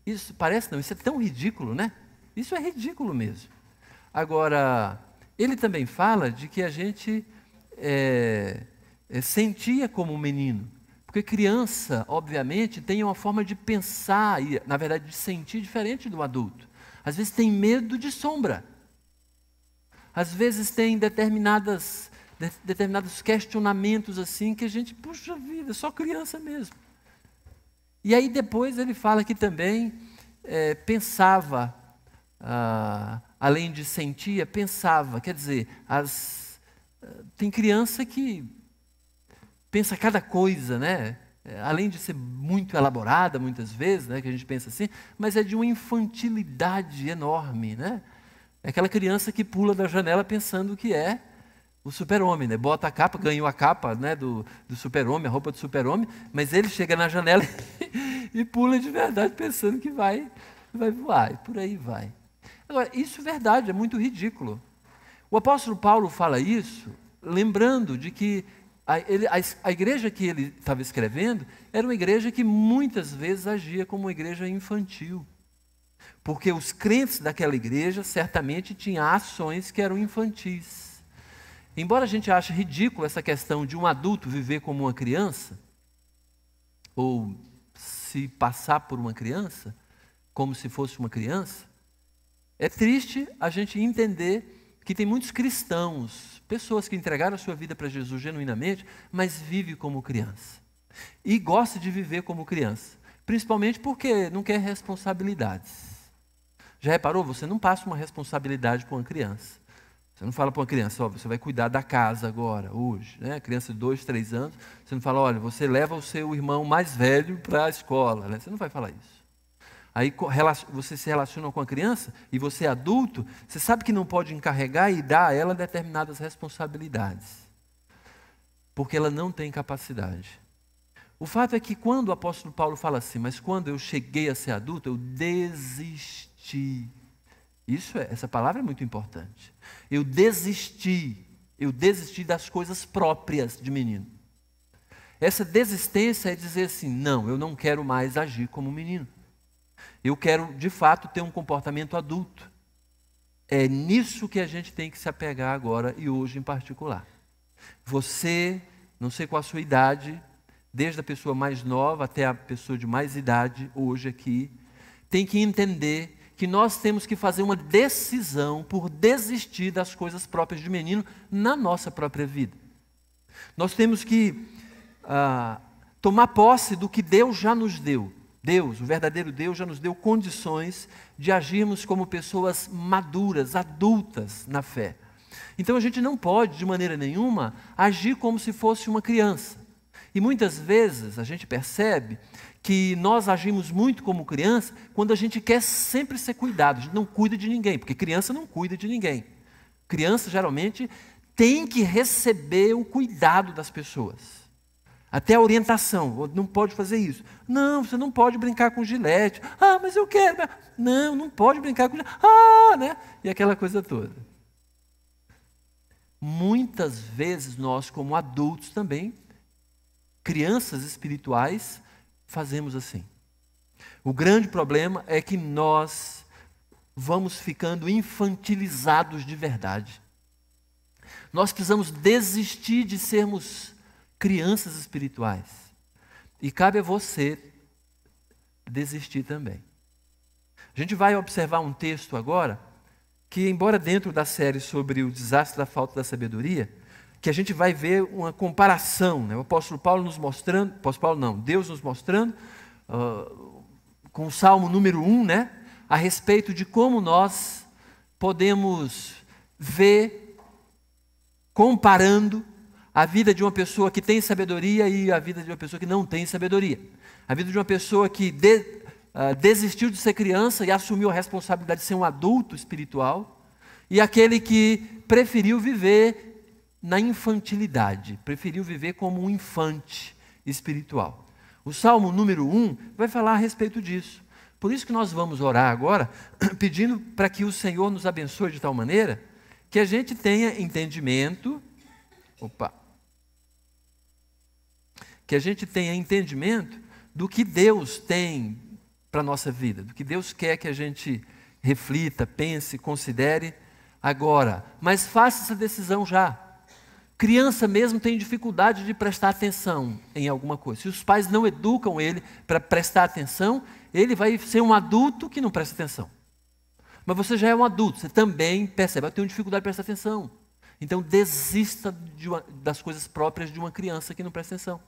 Isso parece, não, isso é tão ridículo, né? Isso é ridículo mesmo. Agora, ele também fala de que a gente sentia como um menino. Porque criança, obviamente, tem uma forma de pensar e, na verdade, de sentir diferente do adulto. Às vezes tem medo de sombra. Às vezes tem determinados questionamentos assim que a gente, puxa vida, só criança mesmo. E aí depois ele fala que também pensava, além de sentia, pensava. Quer dizer, tem criança que pensa cada coisa, né? Além de ser muito elaborada muitas vezes, né, que a gente pensa assim, mas é de uma infantilidade enorme, né? É aquela criança que pula da janela pensando que é o super-homem, né? Bota a capa, ganhou a capa, né, do super-homem, a roupa do super-homem, mas ele chega na janela e pula de verdade pensando que vai voar, e por aí vai. Agora, isso é verdade, é muito ridículo. O apóstolo Paulo fala isso lembrando de que a igreja que ele estava escrevendo era uma igreja que muitas vezes agia como uma igreja infantil. Porque os crentes daquela igreja certamente tinham ações que eram infantis. Embora a gente ache ridículo essa questão de um adulto viver como uma criança, ou se passar por uma criança, como se fosse uma criança, é triste a gente entender que tem muitos cristãos, pessoas que entregaram a sua vida para Jesus genuinamente, mas vivem como criança. E gosta de viver como criança, principalmente porque não quer responsabilidades. Já reparou? Você não passa uma responsabilidade para uma criança. Você não fala para uma criança, ó, você vai cuidar da casa agora, hoje, né? Criança de 2, 3 anos, você não fala, olha, você leva o seu irmão mais velho para a escola, né? Você não vai falar isso. Aí você se relaciona com a criança e você é adulto, você sabe que não pode encarregar e dar a ela determinadas responsabilidades, porque ela não tem capacidade. O fato é que quando o apóstolo Paulo fala assim, mas quando eu cheguei a ser adulto, eu desisti. Essa palavra é muito importante. Eu desisti das coisas próprias de menino. Essa desistência é dizer assim, não, eu não quero mais agir como menino. Eu quero, de fato, ter um comportamento adulto. É nisso que a gente tem que se apegar agora e hoje em particular. Você, não sei qual a sua idade, desde a pessoa mais nova até a pessoa de mais idade, hoje aqui, tem que entender que nós temos que fazer uma decisão por desistir das coisas próprias de menino na nossa própria vida. Nós temos que tomar posse do que Deus já nos deu. Deus, o verdadeiro Deus, já nos deu condições de agirmos como pessoas maduras, adultas na fé. Então a gente não pode, de maneira nenhuma, agir como se fosse uma criança. E muitas vezes a gente percebe que nós agimos muito como criança quando a gente quer sempre ser cuidado. A gente não cuida de ninguém, porque criança não cuida de ninguém. Criança, geralmente, tem que receber o cuidado das pessoas. Até a orientação, não pode fazer isso. Não, você não pode brincar com gilete. Ah, mas eu quero. Não, não pode brincar com gilete. Ah, né? E aquela coisa toda. Muitas vezes nós, como adultos também, crianças espirituais, fazemos assim. O grande problema é que nós vamos ficando infantilizados de verdade. Nós precisamos desistir de sermos crianças espirituais. E cabe a você desistir também. A gente vai observar um texto agora, que embora dentro da série sobre o desastre da falta da sabedoria, que a gente vai ver uma comparação, né? O apóstolo Paulo nos mostrando, Deus nos mostrando, com o Salmo número 1, né? A respeito de como nós podemos ver, comparando a vida de uma pessoa que tem sabedoria e a vida de uma pessoa que não tem sabedoria. A vida de uma pessoa que desistiu de ser criança e assumiu a responsabilidade de ser um adulto espiritual, e aquele que preferiu viver na infantilidade, preferiu viver como um infante espiritual. O Salmo número 1 vai falar a respeito disso. Por isso que nós vamos orar agora, pedindo para que o Senhor nos abençoe de tal maneira que a gente tenha entendimento, que a gente tenha entendimento do que Deus tem para a nossa vida, do que Deus quer que a gente reflita, pense, considere agora. Mas faça essa decisão já. Criança mesmo tem dificuldade de prestar atenção em alguma coisa. Se os pais não educam ele para prestar atenção, ele vai ser um adulto que não presta atenção. Mas você já é um adulto, você também percebe, eu tenho dificuldade de prestar atenção. Então desista das coisas próprias de uma criança que não presta atenção.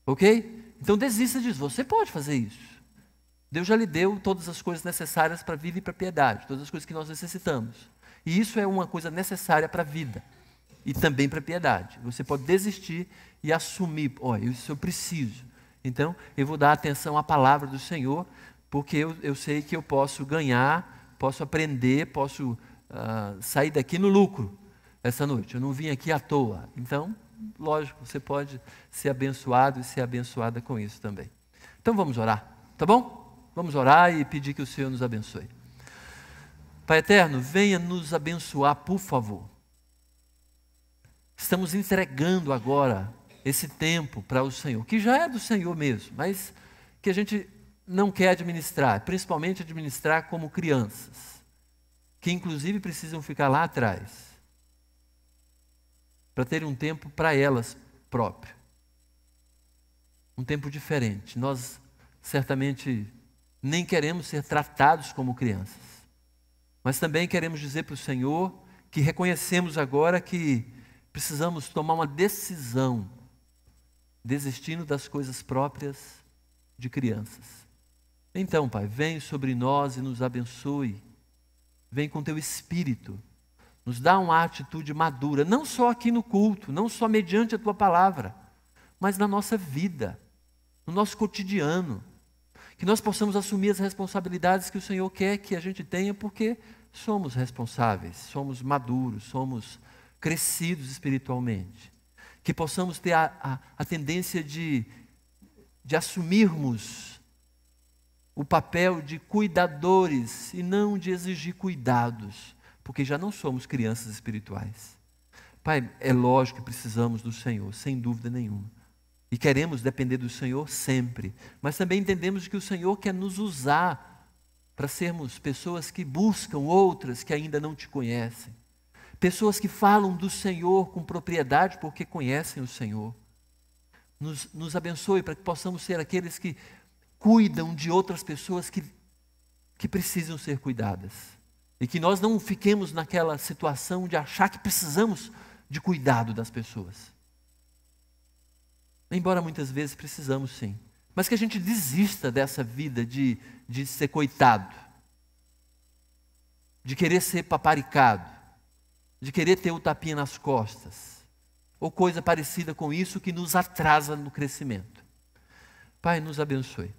Ok? Então desista disso, você pode fazer isso. Deus já lhe deu todas as coisas necessárias para a vida e para a piedade, todas as coisas que nós necessitamos. E isso é uma coisa necessária para a vida e também para a piedade. Você pode desistir e assumir, isso eu preciso. Então, eu vou dar atenção à palavra do Senhor, porque eu sei que eu posso ganhar, posso aprender, posso sair daqui no lucro essa noite. Eu não vim aqui à toa. Então, lógico, você pode ser abençoado e ser abençoada com isso também. Então, vamos orar, tá bom? Vamos orar e pedir que o Senhor nos abençoe. Pai eterno, venha nos abençoar, por favor. Estamos entregando agora esse tempo para o Senhor, que já é do Senhor mesmo, mas que a gente não quer administrar, principalmente administrar como crianças, que inclusive precisam ficar lá atrás, para ter um tempo para elas próprio. Um tempo diferente. Nós certamente nem queremos ser tratados como crianças, mas também queremos dizer para o Senhor que reconhecemos agora que precisamos tomar uma decisão, desistindo das coisas próprias de crianças. Então, Pai, vem sobre nós e nos abençoe. Vem com Teu Espírito, nos dá uma atitude madura, não só aqui no culto, não só mediante a Tua palavra, mas na nossa vida, no nosso cotidiano. Que nós possamos assumir as responsabilidades que o Senhor quer que a gente tenha, porque somos responsáveis, somos maduros, somos crescidos espiritualmente. Que possamos ter a tendência de assumirmos o papel de cuidadores e não de exigir cuidados, porque já não somos crianças espirituais. Pai, é lógico que precisamos do Senhor, sem dúvida nenhuma. E queremos depender do Senhor sempre, mas também entendemos que o Senhor quer nos usar para sermos pessoas que buscam outras que ainda não te conhecem. Pessoas que falam do Senhor com propriedade porque conhecem o Senhor. Nos abençoe para que possamos ser aqueles que cuidam de outras pessoas que precisam ser cuidadas. E que nós não fiquemos naquela situação de achar que precisamos de cuidado das pessoas. Embora muitas vezes precisamos sim. Mas que a gente desista dessa vida de ser coitado. De querer ser paparicado. De querer ter o tapinha nas costas. Ou coisa parecida com isso que nos atrasa no crescimento. Pai, nos abençoe.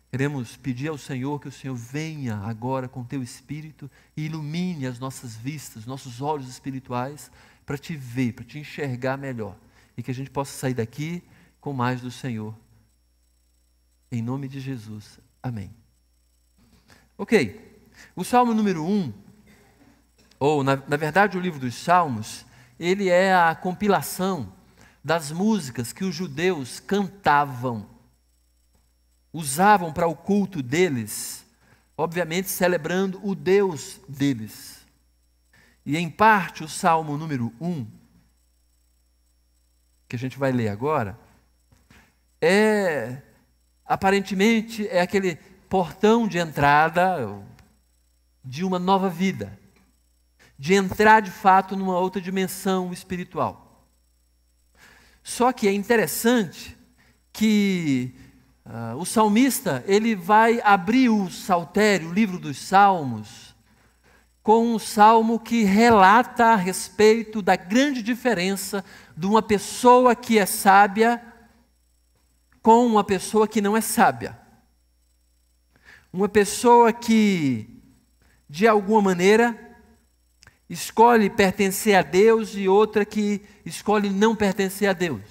Queremos pedir ao Senhor que o Senhor venha agora com Teu Espírito e ilumine as nossas vistas, nossos olhos espirituais, para Te ver, para Te enxergar melhor. E que a gente possa sair daqui com mais do Senhor. Em nome de Jesus. Amém. Ok. O Salmo número 1, ou na verdade o livro dos Salmos, ele é a compilação das músicas que os judeus cantavam, usavam para o culto deles, obviamente celebrando o Deus deles. E em parte o Salmo número 1, que a gente vai ler agora, aparentemente é aquele portão de entrada de uma nova vida, de entrar de fato numa outra dimensão espiritual. Só que é interessante que o salmista, ele vai abrir o saltério, o livro dos Salmos, com um salmo que relata a respeito da grande diferença de uma pessoa que é sábia com uma pessoa que não é sábia. Uma pessoa que, de alguma maneira, escolhe pertencer a Deus e outra que escolhe não pertencer a Deus.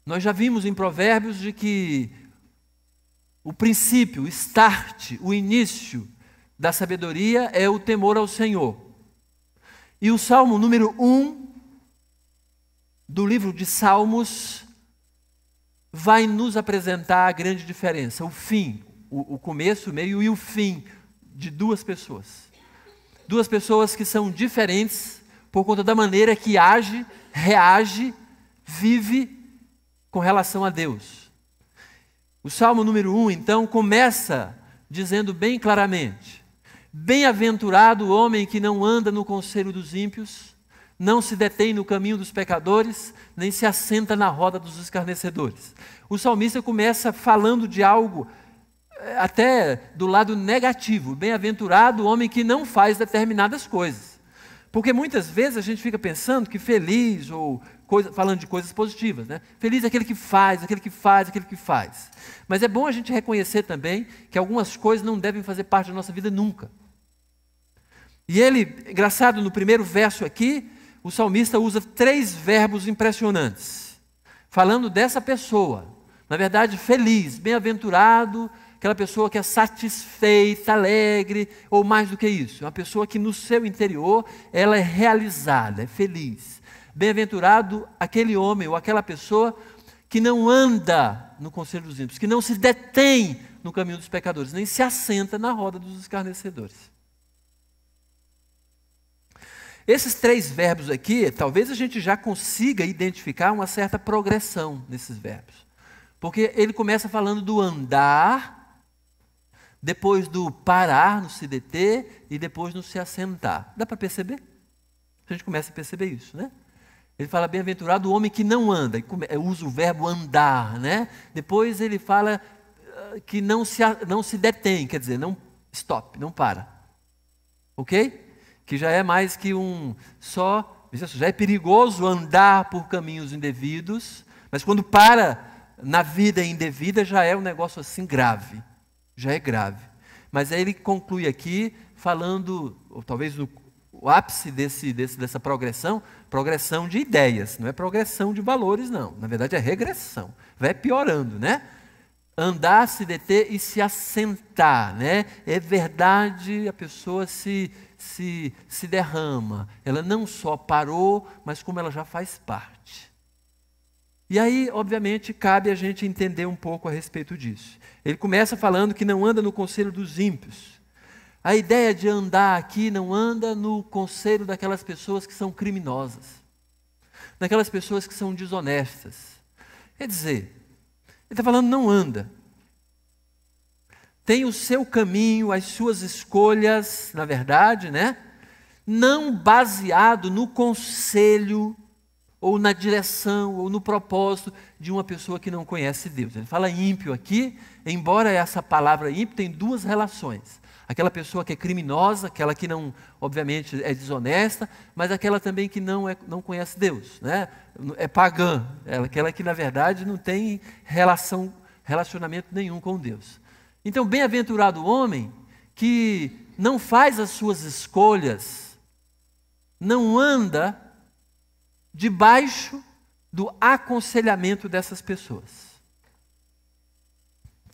Nós já vimos em Provérbios de que o princípio, o start, o início da sabedoria é o temor ao Senhor. E o Salmo número 1 do livro de Salmos vai nos apresentar a grande diferença, o fim, o começo, o meio e o fim de duas pessoas. Duas pessoas que são diferentes por conta da maneira que age, reage, vive com relação a Deus. O Salmo número 1, então, começa dizendo bem claramente: bem-aventurado o homem que não anda no conselho dos ímpios, não se detém no caminho dos pecadores, nem se assenta na roda dos escarnecedores. O salmista começa falando de algo até do lado negativo. Bem-aventurado o homem que não faz determinadas coisas. Porque muitas vezes a gente fica pensando que feliz, ou falando de coisas positivas, né? Feliz é aquele que faz, aquele que faz, aquele que faz. Mas é bom a gente reconhecer também que algumas coisas não devem fazer parte da nossa vida nunca. E ele, engraçado, no primeiro verso aqui, o salmista usa 3 verbos impressionantes, falando dessa pessoa. Na verdade, feliz, bem-aventurado, aquela pessoa que é satisfeita, alegre, ou mais do que isso, uma pessoa que no seu interior ela é realizada, é feliz. Bem-aventurado aquele homem ou aquela pessoa que não anda no conselho dos ímpios, que não se detém no caminho dos pecadores, nem se assenta na roda dos escarnecedores. Esses 3 verbos aqui, talvez a gente já consiga identificar uma certa progressão nesses verbos. Porque ele começa falando do andar, depois do parar, no se deter, e depois no se assentar. Dá para perceber? A gente começa a perceber isso, né? Ele fala, bem-aventurado o homem que não anda, e usa o verbo andar, né? Depois ele fala que não se detém, quer dizer, não stop, não para. Ok? Que já é mais que já é perigoso andar por caminhos indevidos, mas quando para na vida indevida já é um negócio assim grave, já é grave. Mas aí ele conclui aqui falando, ou talvez o ápice dessa progressão de ideias, não é progressão de valores não, na verdade é regressão, vai piorando, né? Andar, se deter e se assentar, né? É verdade, a pessoa se derrama, ela não só parou, mas como ela já faz parte. E aí, obviamente, cabe a gente entender um pouco a respeito disso. Ele começa falando que não anda no conselho dos ímpios. A ideia de andar aqui não anda no conselho daquelas pessoas que são criminosas, daquelas pessoas que são desonestas. Quer dizer, ele está falando não anda. Tem o seu caminho, as suas escolhas, na verdade, né? Não baseado no conselho, ou na direção, ou no propósito de uma pessoa que não conhece Deus. Ele fala ímpio aqui, embora essa palavra ímpio tenha 2 relações. Aquela pessoa que é criminosa, aquela que não, obviamente, é desonesta, mas aquela também que não conhece Deus, né? É pagã, aquela que, na verdade, não tem relacionamento nenhum com Deus. Então, bem-aventurado o homem que não faz as suas escolhas, não anda debaixo do aconselhamento dessas pessoas.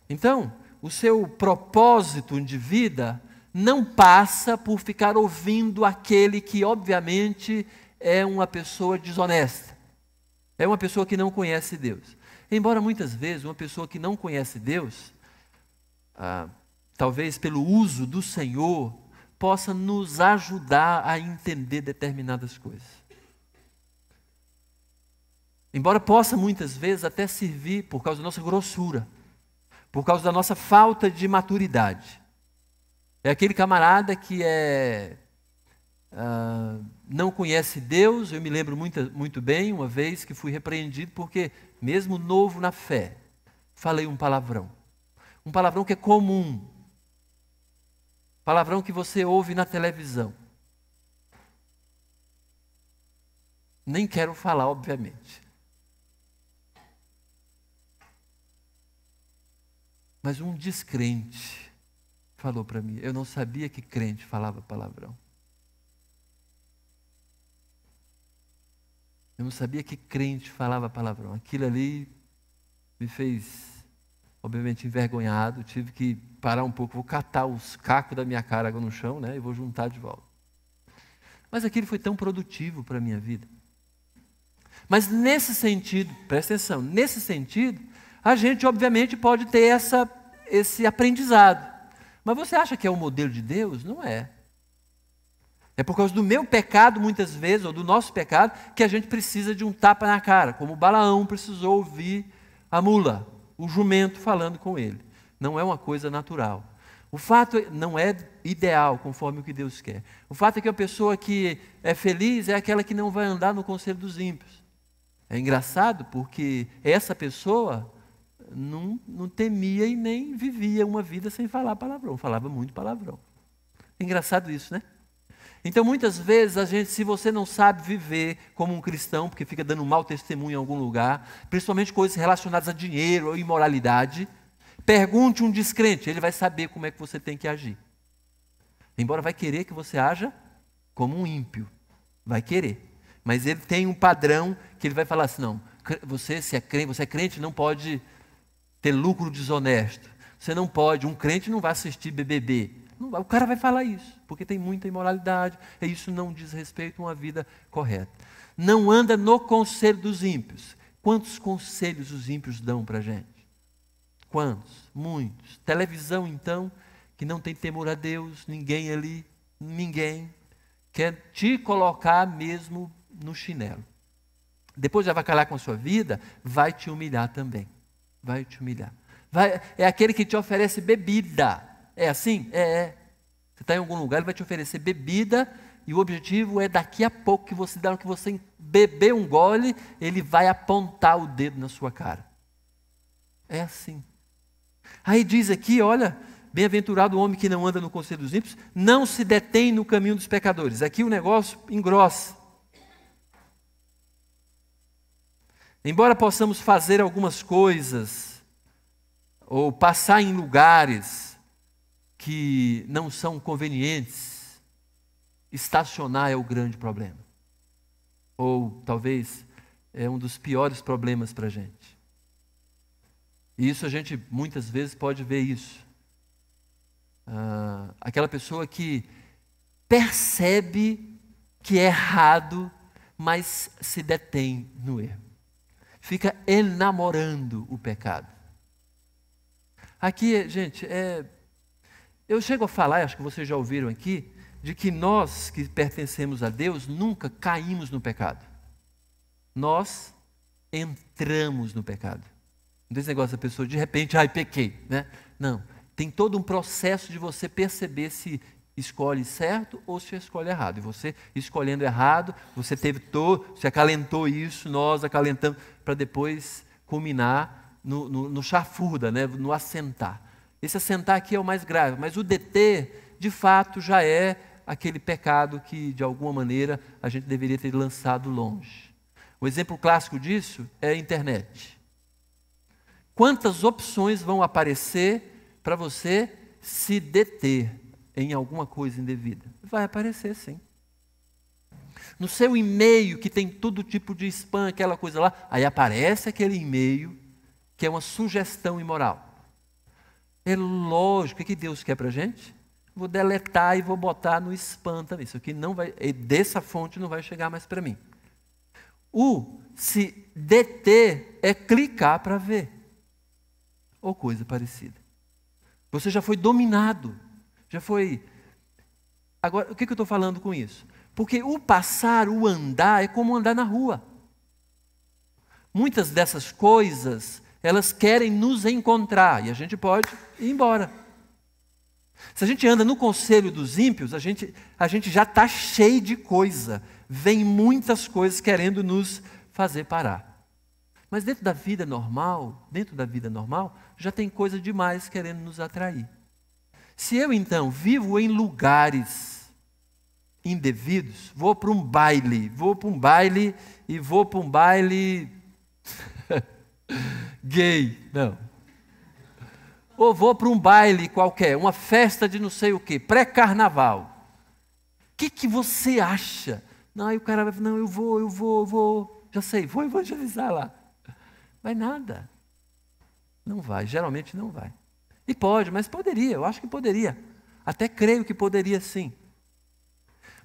Então, o seu propósito de vida não passa por ficar ouvindo aquele que, obviamente, é uma pessoa desonesta. É uma pessoa que não conhece Deus. Embora muitas vezes uma pessoa que não conhece Deus, talvez pelo uso do Senhor, possa nos ajudar a entender determinadas coisas. Embora possa muitas vezes até servir por causa da nossa grossura, por causa da nossa falta de maturidade. É aquele camarada que não conhece Deus. Eu me lembro muito bem, uma vez que fui repreendido porque, mesmo novo na fé, falei um palavrão. Um palavrão que é comum. Palavrão que você ouve na televisão. Nem quero falar, obviamente. Mas um descrente falou para mim. Eu não sabia que crente falava palavrão. Eu não sabia que crente falava palavrão. Aquilo ali me fez, obviamente, envergonhado. Tive que parar um pouco. Vou catar os cacos da minha cara no chão, né? E vou juntar de volta. Mas aquilo foi tão produtivo para a minha vida. Mas nesse sentido, presta atenção, nesse sentido, a gente obviamente pode ter esse aprendizado. Mas você acha que é o modelo de Deus? Não é. É por causa do meu pecado, muitas vezes, ou do nosso pecado, que a gente precisa de um tapa na cara, como Balaão precisou ouvir a mula, o jumento falando com ele. Não é uma coisa natural. O fato não é ideal, conforme o que Deus quer. O fato é que a pessoa que é feliz é aquela que não vai andar no conselho dos ímpios. É engraçado porque essa pessoa não temia e nem vivia uma vida sem falar palavrão. Falava muito palavrão. É engraçado isso, né? Então, muitas vezes, se você não sabe viver como um cristão, porque fica dando mau testemunho em algum lugar, principalmente coisas relacionadas a dinheiro ou imoralidade, pergunte um descrente, ele vai saber como é que você tem que agir. Embora vai querer que você haja como um ímpio, vai querer. Mas ele tem um padrão que ele vai falar assim, não, você é crente, não pode ter lucro desonesto. Você não pode, um crente não vai assistir BBB. O cara vai falar isso, porque tem muita imoralidade, e isso não diz respeito a uma vida correta. Não anda no conselho dos ímpios. Quantos conselhos os ímpios dão para a gente? Quantos? Muitos. Televisão, então, que não tem temor a Deus, ninguém ali, ninguém, quer te colocar mesmo no chinelo. Depois já vai calar com a sua vida, vai te humilhar também. Vai te humilhar. É aquele que te oferece bebida. É assim? É. Você está em algum lugar, ele vai te oferecer bebida e o objetivo é daqui a pouco que você beber um gole, ele vai apontar o dedo na sua cara. É assim. Aí diz aqui, olha, bem-aventurado o homem que não anda no conselho dos ímpios, não se detém no caminho dos pecadores. Aqui o negócio engrossa. Embora possamos fazer algumas coisas, ou passar em lugares que não são convenientes, estacionar é o grande problema. Ou talvez é um dos piores problemas para a gente. E isso a gente muitas vezes pode ver isso. Aquela pessoa que percebe que é errado, mas se detém no erro. Fica enamorando o pecado. Aqui, gente, eu chego a falar, acho que vocês já ouviram aqui, de que nós que pertencemos a Deus nunca caímos no pecado. Nós entramos no pecado. Não tem esse negócio da pessoa, de repente, pequei, né? Não, tem todo um processo de você perceber se escolhe certo ou se escolhe errado. E você escolhendo errado, você acalentou isso, nós acalentamos, para depois culminar no chafurda, né? No assentar. Esse assentar aqui é o mais grave, mas o deter, de fato, já é aquele pecado que, de alguma maneira, a gente deveria ter lançado longe. O exemplo clássico disso é a internet. Quantas opções vão aparecer para você se deter em alguma coisa indevida? Vai aparecer, sim. No seu e-mail, que tem todo tipo de spam, aquela coisa lá, aí aparece aquele e-mail que é uma sugestão imoral. É lógico, o que Deus quer para a gente? Vou deletar e vou botar no spam também. Isso aqui não vai, dessa fonte não vai chegar mais para mim. O se deter é clicar para ver. Ou coisa parecida. Você já foi dominado. Já foi... Agora, o que eu estou falando com isso? Porque o passar, o andar, é como andar na rua. Muitas dessas coisas, elas querem nos encontrar e a gente pode ir embora. Se a gente anda no conselho dos ímpios, a gente já está cheio de coisa. Vem muitas coisas querendo nos fazer parar. Mas dentro da vida normal, já tem coisa demais querendo nos atrair. Se eu então vivo em lugares indevidos, vou para um baile gay, não. Ou vou para um baile qualquer, uma festa de não sei o quê, pré-carnaval. O que você acha? Não, aí o cara vai falar, não, eu vou, já sei, vou evangelizar lá. Vai nada. Não vai, geralmente não vai. E pode, mas poderia, eu acho que poderia. Até creio que poderia sim.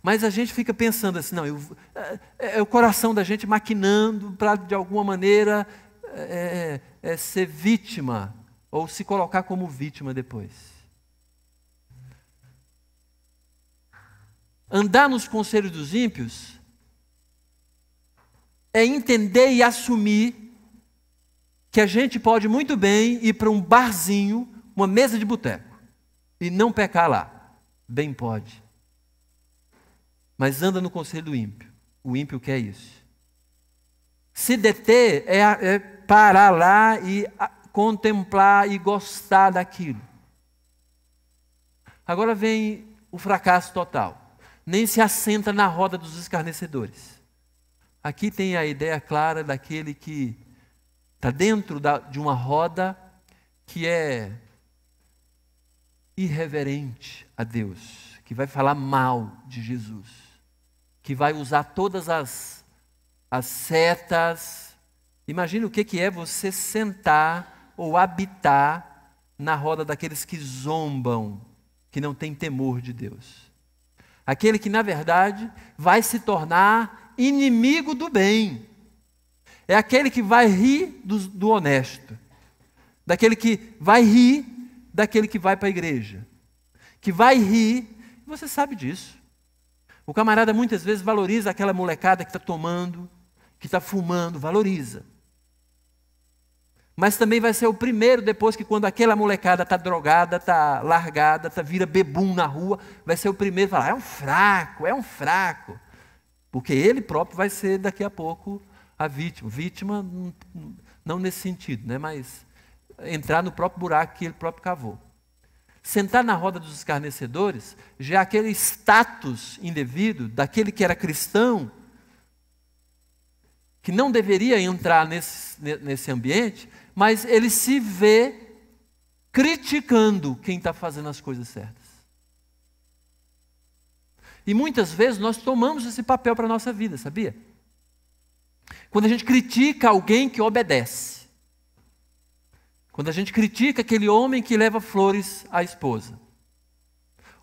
Mas a gente fica pensando assim, não, é o coração da gente maquinando para, de alguma maneira, ser vítima ou se colocar como vítima depois. Andar nos conselhos dos ímpios é entender e assumir que a gente pode muito bem ir para um barzinho, uma mesa de boteco, e não pecar lá. Bem pode. Mas anda no conselho do ímpio. O ímpio quer isso. Se deter é parar lá e contemplar e gostar daquilo. Agora vem o fracasso total. Nem se assenta na roda dos escarnecedores. Aqui tem a ideia clara daquele que está dentro de uma roda que é irreverente a Deus, que vai falar mal de Jesus, que vai usar todas as setas. Imagine o que é você sentar ou habitar na roda daqueles que zombam, que não tem temor de Deus. Aquele que, na verdade, vai se tornar inimigo do bem. É aquele que vai rir do honesto. Daquele que vai rir daquele que vai para a igreja. Que vai rir, você sabe disso. O camarada muitas vezes valoriza aquela molecada que está tomando, que está fumando, valoriza. Mas também vai ser o primeiro, depois que quando aquela molecada está drogada, está largada, vira bebum na rua, vai ser o primeiro a falar, é um fraco. Porque ele próprio vai ser daqui a pouco a vítima. Vítima não nesse sentido, né? Mas entrar no próprio buraco que ele próprio cavou. Sentar na roda dos escarnecedores, já é aquele status indevido daquele que era cristão, que não deveria entrar nesse ambiente, mas ele se vê criticando quem está fazendo as coisas certas. E muitas vezes nós tomamos esse papel para a nossa vida, sabia? Quando a gente critica alguém que obedece. Quando a gente critica aquele homem que leva flores à esposa.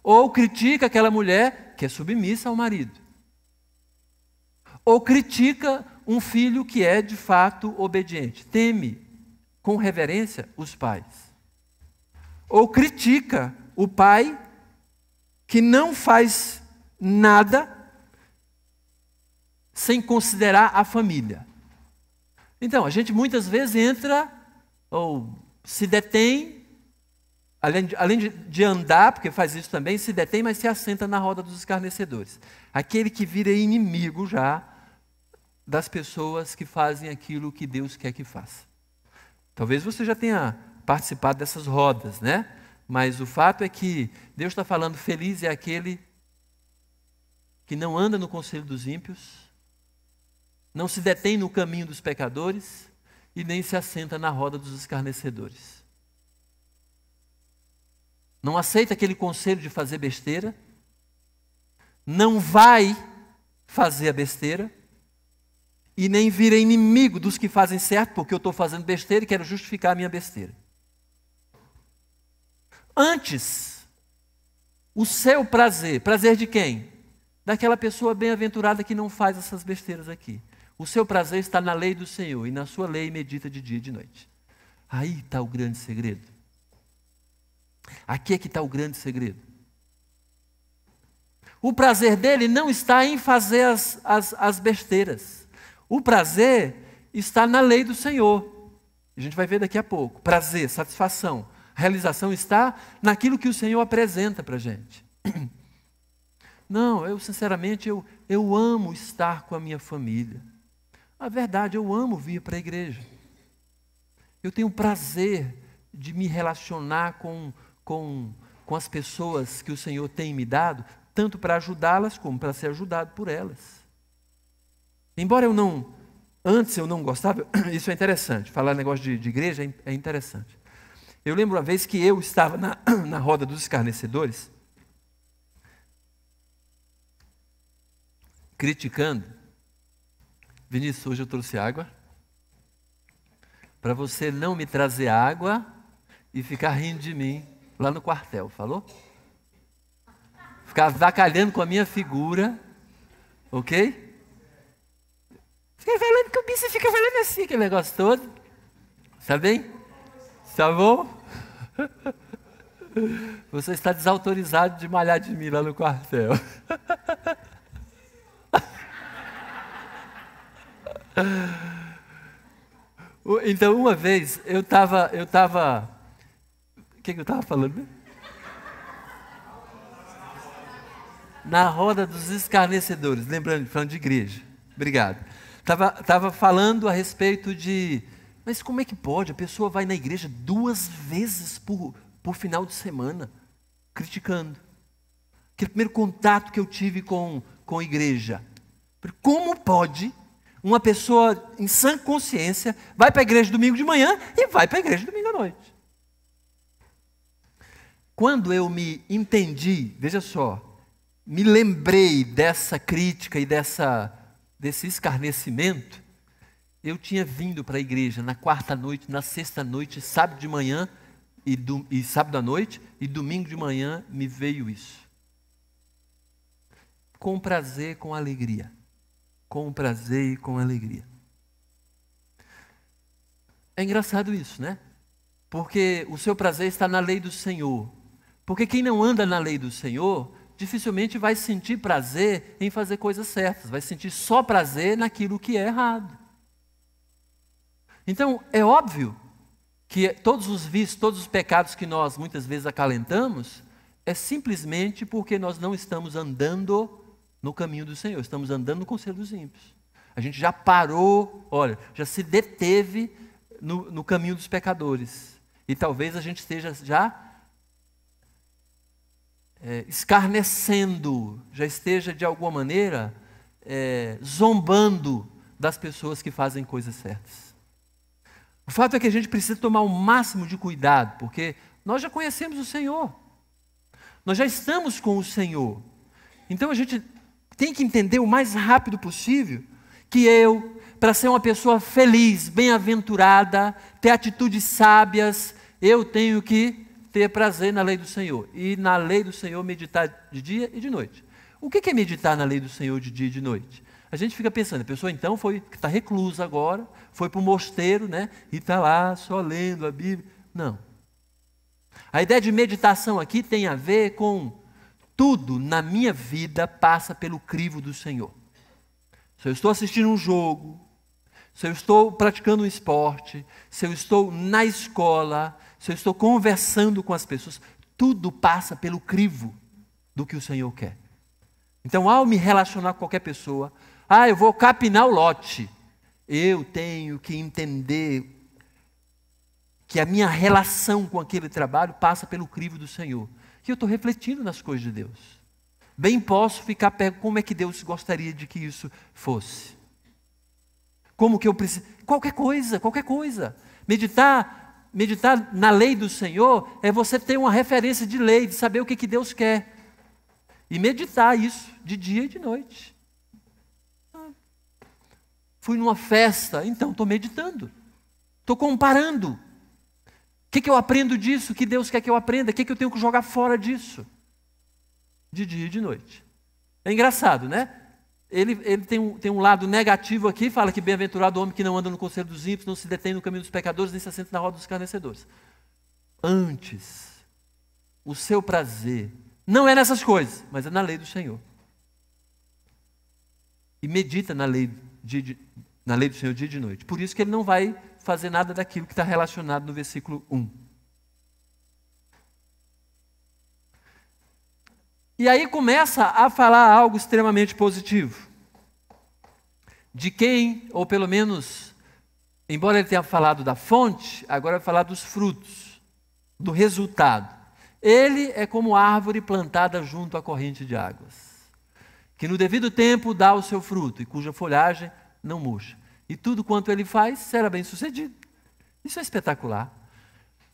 Ou critica aquela mulher que é submissa ao marido. Ou critica um filho que é de fato obediente. Teme com reverência os pais. Ou critica o pai que não faz nada sem considerar a família. Então, a gente muitas vezes entra ou se detém, além de andar, porque faz isso também, se detém, mas se assenta na roda dos escarnecedores. Aquele que vira inimigo já das pessoas que fazem aquilo que Deus quer que faça. Talvez você já tenha participado dessas rodas, né? Mas o fato é que Deus está falando, feliz é aquele que não anda no conselho dos ímpios, não se detém no caminho dos pecadores e nem se assenta na roda dos escarnecedores. Não aceita aquele conselho de fazer besteira, não vai fazer a besteira e nem vira inimigo dos que fazem certo, porque eu estou fazendo besteira e quero justificar a minha besteira. Antes, o seu prazer de quem? Daquela pessoa bem-aventurada que não faz essas besteiras aqui. O seu prazer está na lei do Senhor e na sua lei medita de dia e de noite. Aí está o grande segredo. Aqui é que está o grande segredo. O prazer dele não está em fazer as besteiras. O prazer está na lei do Senhor. A gente vai ver daqui a pouco. Prazer, satisfação, realização está naquilo que o Senhor apresenta para a gente. Não, eu sinceramente, eu amo estar com a minha família. A verdade, eu amo vir para a igreja. Eu tenho prazer de me relacionar com as pessoas que o Senhor tem me dado, tanto para ajudá-las como para ser ajudado por elas. Embora antes eu não gostava, isso é interessante, falar negócio de igreja é interessante. Eu lembro uma vez que eu estava na roda dos escarnecedores, criticando. Vinícius, hoje eu trouxe água, para você não me trazer água e ficar rindo de mim lá no quartel, falou? Ficar avacalhando com a minha figura, ok? Fica falando que o bicho fica falando assim, aquele negócio todo. Tá bem? Tá bom? Você está desautorizado de malhar de mim lá no quartel. Então, uma vez, eu estava... O que eu estava falando? Na roda dos escarnecedores, lembrando, falando de igreja. Obrigado. Estava falando a respeito de... Mas como é que pode? A pessoa vai na igreja 2 vezes por final de semana, criticando. Aquele primeiro contato que eu tive com a igreja. Como pode uma pessoa em sã consciência vai para a igreja domingo de manhã e vai para a igreja domingo à noite? Quando eu me entendi, veja só, me lembrei dessa crítica e desse escarnecimento, eu tinha vindo para a igreja na quarta noite, na sexta noite, sábado de manhã e sábado à noite, e domingo de manhã me veio isso. Com prazer, com alegria. Com prazer e com alegria. É engraçado isso, né? Porque o seu prazer está na lei do Senhor. Porque quem não anda na lei do Senhor, dificilmente vai sentir prazer em fazer coisas certas. Vai sentir só prazer naquilo que é errado. Então, é óbvio que todos os vícios, todos os pecados que nós muitas vezes acalentamos, é simplesmente porque nós não estamos andando no caminho do Senhor, estamos andando no conselho dos ímpios. A gente já parou, olha, já se deteve no caminho dos pecadores. E talvez a gente esteja já escarnecendo, já esteja de alguma maneira zombando das pessoas que fazem coisas certas. O fato é que a gente precisa tomar o máximo de cuidado, porque nós já conhecemos o Senhor. Nós já estamos com o Senhor. Então a gente tem que entender o mais rápido possível que para ser uma pessoa feliz, bem-aventurada, ter atitudes sábias, eu tenho que ter prazer na lei do Senhor. E na lei do Senhor meditar de dia e de noite. O que é meditar na lei do Senhor de dia e de noite? A gente fica pensando, a pessoa então está reclusa agora, foi para o mosteiro, né? E está lá só lendo a Bíblia. Não. A ideia de meditação aqui tem a ver com tudo na minha vida passa pelo crivo do Senhor. Se eu estou assistindo um jogo, se eu estou praticando um esporte, se eu estou na escola, se eu estou conversando com as pessoas, tudo passa pelo crivo do que o Senhor quer. Então, ao me relacionar com qualquer pessoa, eu vou capinar o lote, eu tenho que entender que a minha relação com aquele trabalho passa pelo crivo do Senhor. Que eu estou refletindo nas coisas de Deus. Bem posso ficar perguntando como é que Deus gostaria de que isso fosse. Como que eu preciso... Qualquer coisa. Meditar na lei do Senhor é você ter uma referência de lei, de saber o que Deus quer. E meditar isso de dia e de noite. Fui numa festa, então estou meditando. Estou comparando. O que eu aprendo disso? O que Deus quer que eu aprenda? O que eu tenho que jogar fora disso? De dia e de noite. É engraçado, né? Ele tem um lado negativo aqui, fala que bem-aventurado o homem que não anda no conselho dos ímpios, não se detém no caminho dos pecadores, nem se assenta na roda dos escarnecedores. Antes, o seu prazer não é nessas coisas, mas é na lei do Senhor. E medita na lei do Senhor dia e de noite. Por isso que ele não vai fazer nada daquilo que está relacionado no versículo 1. E aí começa a falar algo extremamente positivo. De quem, ou pelo menos, embora ele tenha falado da fonte, agora vai falar dos frutos, do resultado. Ele é como árvore plantada junto à corrente de águas, que no devido tempo dá o seu fruto, e cuja folhagem não murcha. E tudo quanto ele faz será bem sucedido. Isso é espetacular.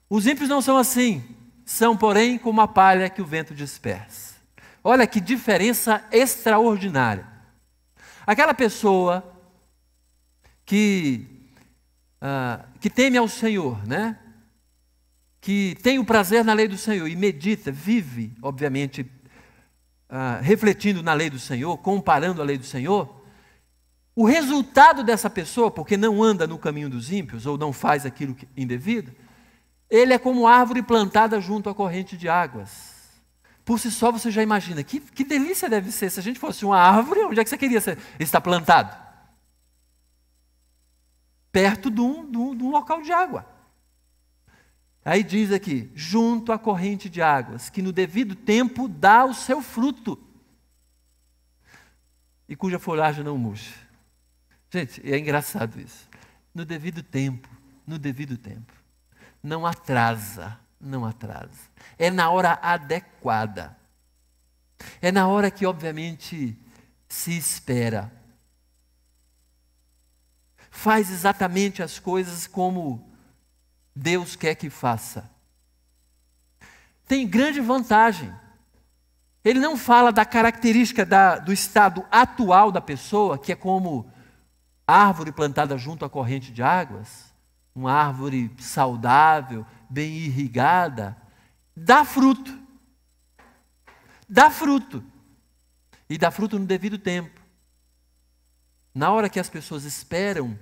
Os ímpios não são assim, são, porém, como a palha que o vento dispersa. Olha que diferença extraordinária. Aquela pessoa que teme ao Senhor, né? Que tem o prazer na lei do Senhor e medita, vive, obviamente, refletindo na lei do Senhor, comparando a lei do Senhor, o resultado dessa pessoa, porque não anda no caminho dos ímpios, ou não faz aquilo indevido, Ele é como árvore plantada junto à corrente de águas. Por si só você já imagina, que delícia deve ser se a gente fosse uma árvore, onde é que você queria estar plantado? Perto de um local de água. Aí diz aqui, junto à corrente de águas, que no devido tempo dá o seu fruto, e cuja folhagem não murcha. Gente, é engraçado isso. No devido tempo, não atrasa. É na hora adequada. É na hora que, obviamente, se espera. Faz exatamente as coisas como Deus quer que faça. Tem grande vantagem. Ele não fala da característica do estado atual da pessoa, que é como árvore plantada junto à corrente de águas, uma árvore saudável, bem irrigada, dá fruto. Dá fruto. E dá fruto no devido tempo. Na hora que as pessoas esperam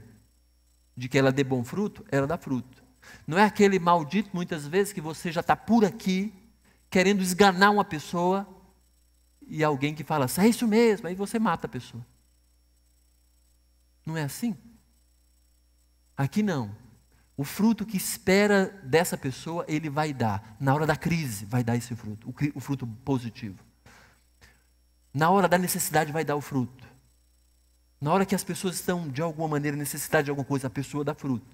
de que ela dê bom fruto, ela dá fruto. Não é aquele maldito, muitas vezes, que você já está por aqui, querendo esganar uma pessoa, e alguém que fala assim, é isso mesmo, aí você mata a pessoa. Não é assim? Aqui não. O fruto que espera dessa pessoa, ele vai dar. Na hora da crise, vai dar esse fruto, o fruto positivo. Na hora da necessidade, vai dar o fruto. Na hora que as pessoas estão, de alguma maneira, em necessidade de alguma coisa, a pessoa dá fruto.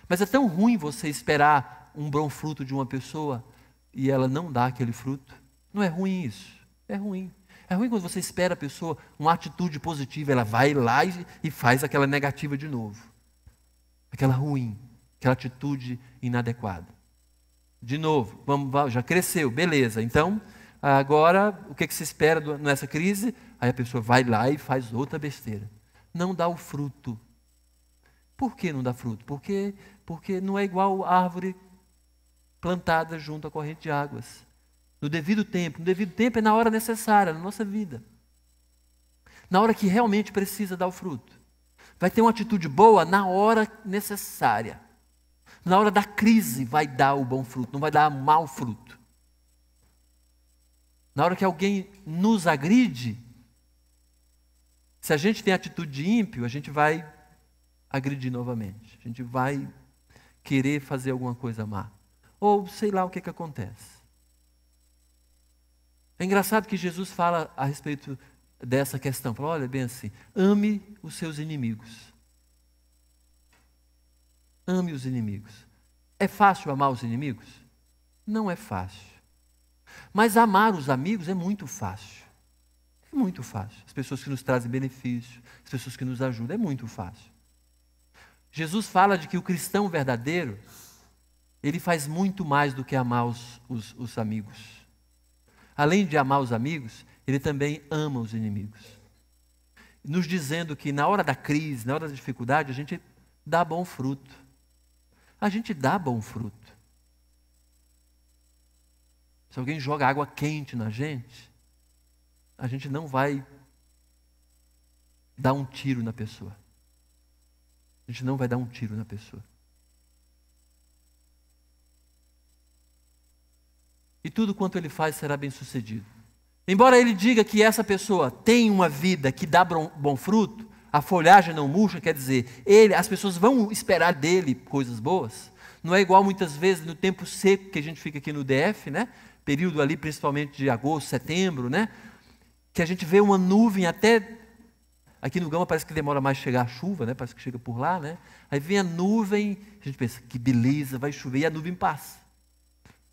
Mas é tão ruim você esperar um bom fruto de uma pessoa e ela não dá aquele fruto. Não é ruim isso? É ruim. É ruim quando você espera a pessoa, uma atitude positiva, ela vai lá e faz aquela negativa de novo. Aquela ruim. Aquela atitude inadequada. De novo, já cresceu, beleza. Então, agora, o que se espera nessa crise? Aí a pessoa vai lá e faz outra besteira. Não dá o fruto. Por que não dá fruto? Porque não é igual a árvore plantada junto à corrente de águas. No devido tempo é na hora necessária, na nossa vida. Na hora que realmente precisa dar o fruto. Vai ter uma atitude boa na hora necessária. Na hora da crise vai dar o bom fruto, não vai dar mau fruto. Na hora que alguém nos agride, se a gente tem atitude de ímpio, a gente vai agredir novamente. A gente vai querer fazer alguma coisa má. Ou sei lá o que acontece. É engraçado que Jesus fala a respeito dessa questão. Fala, olha, bem assim, ame os seus inimigos. Ame os inimigos. É fácil amar os inimigos? Não é fácil. Mas amar os amigos é muito fácil. É muito fácil. As pessoas que nos trazem benefício, as pessoas que nos ajudam, é muito fácil. Jesus fala de que o cristão verdadeiro, ele faz muito mais do que amar os amigos. Além de amar os amigos, ele também ama os inimigos. Nos dizendo que na hora da crise, na hora da dificuldade, a gente dá bom fruto. A gente dá bom fruto. Se alguém joga água quente na gente, a gente não vai dar um tiro na pessoa. A gente não vai dar um tiro na pessoa. E tudo quanto ele faz será bem sucedido. Embora ele diga que essa pessoa tem uma vida que dá bom fruto, a folhagem não murcha, quer dizer, as pessoas vão esperar dele coisas boas. Não é igual muitas vezes no tempo seco que a gente fica aqui no DF, né? Período ali principalmente de agosto, setembro, né? Que a gente vê uma nuvem até... Aqui no Gama parece que demora mais chegar a chuva, né? Parece que chega por lá, né? Aí vem a nuvem, a gente pensa, que beleza, vai chover, e a nuvem passa,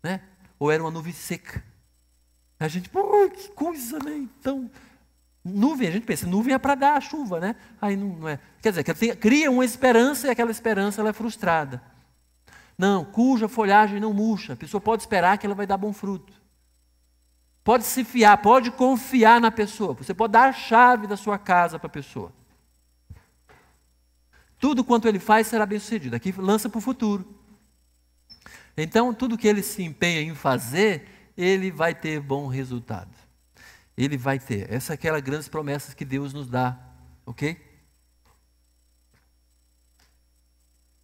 né? Ou era uma nuvem seca. A gente, pô, que coisa, né? Então... Nuvem, a gente pensa, nuvem é para dar a chuva, né? Aí não é. Quer dizer, cria uma esperança e aquela esperança ela é frustrada. Não, cuja folhagem não murcha. A pessoa pode esperar que ela vai dar bom fruto. Pode se fiar, pode confiar na pessoa. Você pode dar a chave da sua casa para a pessoa. Tudo quanto ele faz será bem sucedido. Aqui lança para o futuro. Então, tudo que ele se empenha em fazer, ele vai ter bom resultado. Ele vai ter. Essa é aquela grandes promessas que Deus nos dá, ok?